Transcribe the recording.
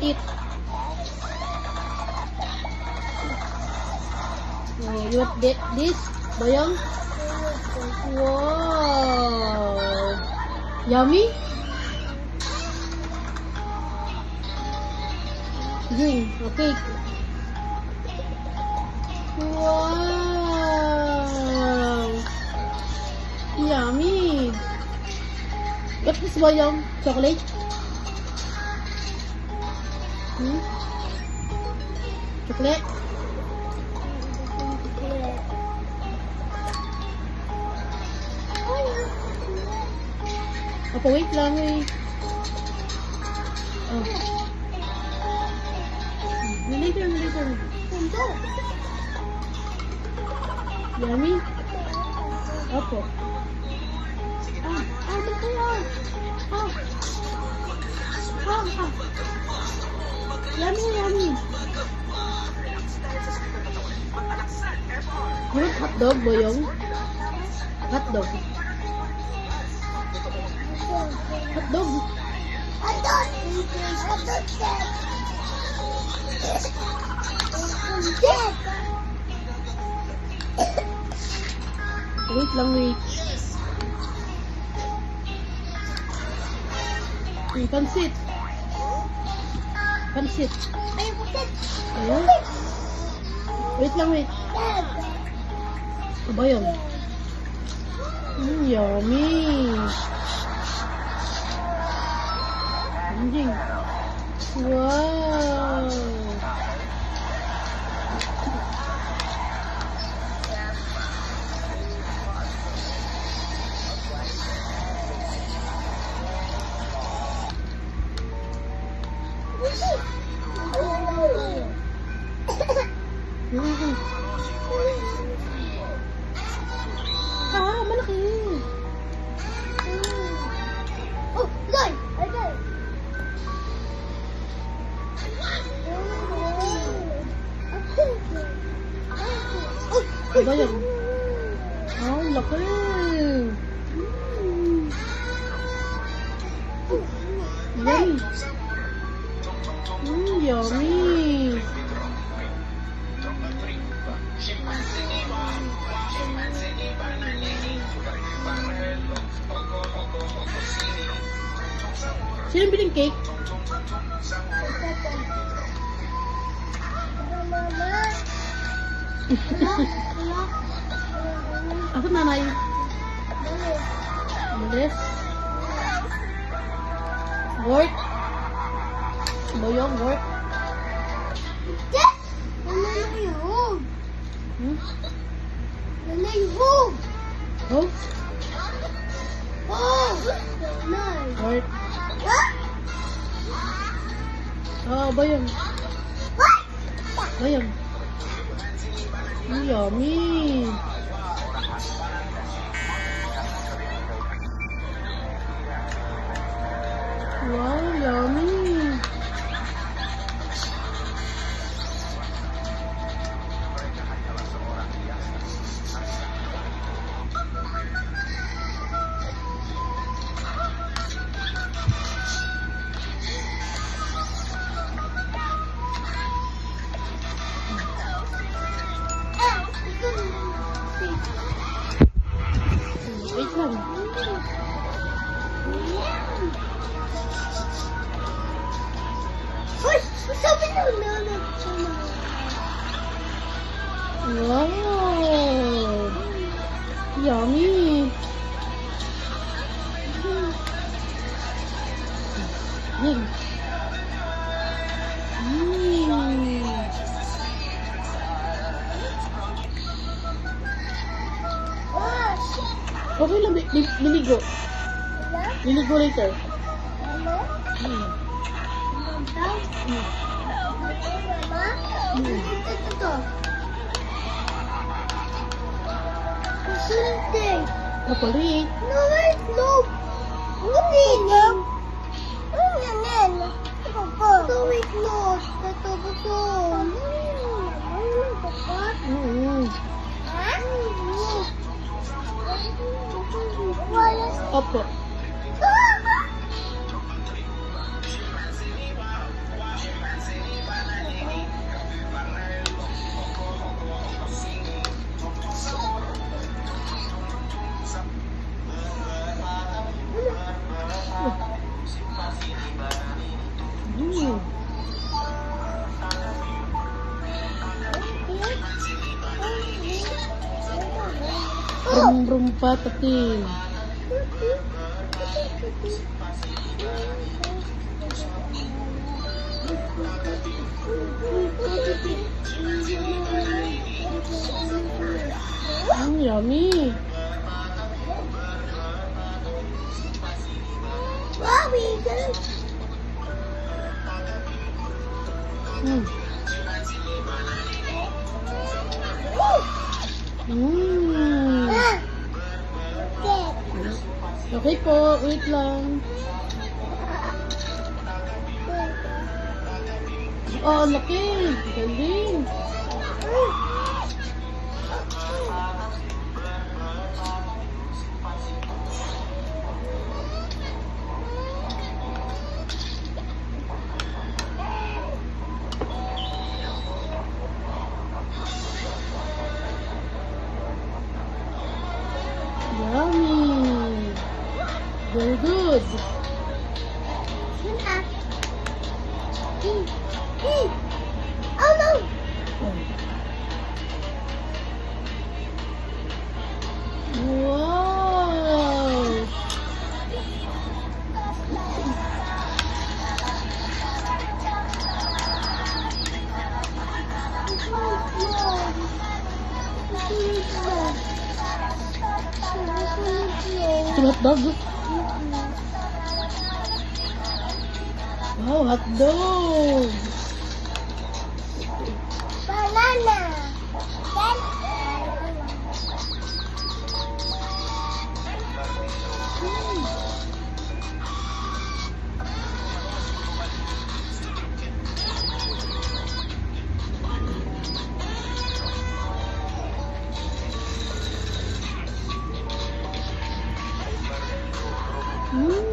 Eat. Oh, you want this? Boyong? Wow. Yummy? Okay. Wow. Yummy. What is Boyong? Chocolate? Chocolate? Apa, wait lang eh. Oh. Later. Yummy? Opo. Yummy. You want hotdog, Boyong? Hotdog. Wait lang, wait. Pansit. Ayan. Wait lang, wait. Ano ba yun? Yummy. Anjing. Wow. Malaki. Oh, guys! Ano ba yun? Oh, laki. Yummy. Sino biling cake? Ako nanay. Andres. Work. Boyong, work. Oh? Work. Oh, Boyong. Boyong. Yummy. Wow, yummy. Wait lang. Wow. Yummy. Okay lang, liligo. Liligo later. Chocolate. No, wait, no. No. So wait, no. Ito gusto. Opo. Brum brum patatim. Yummy. Bobby, Mm. Mm. Okay po, wait lang. Oh, laki. Galing. Yummy. Very good. Oh no! Wow. Ito hotdog. Wow, hotdog. Banana. Mm.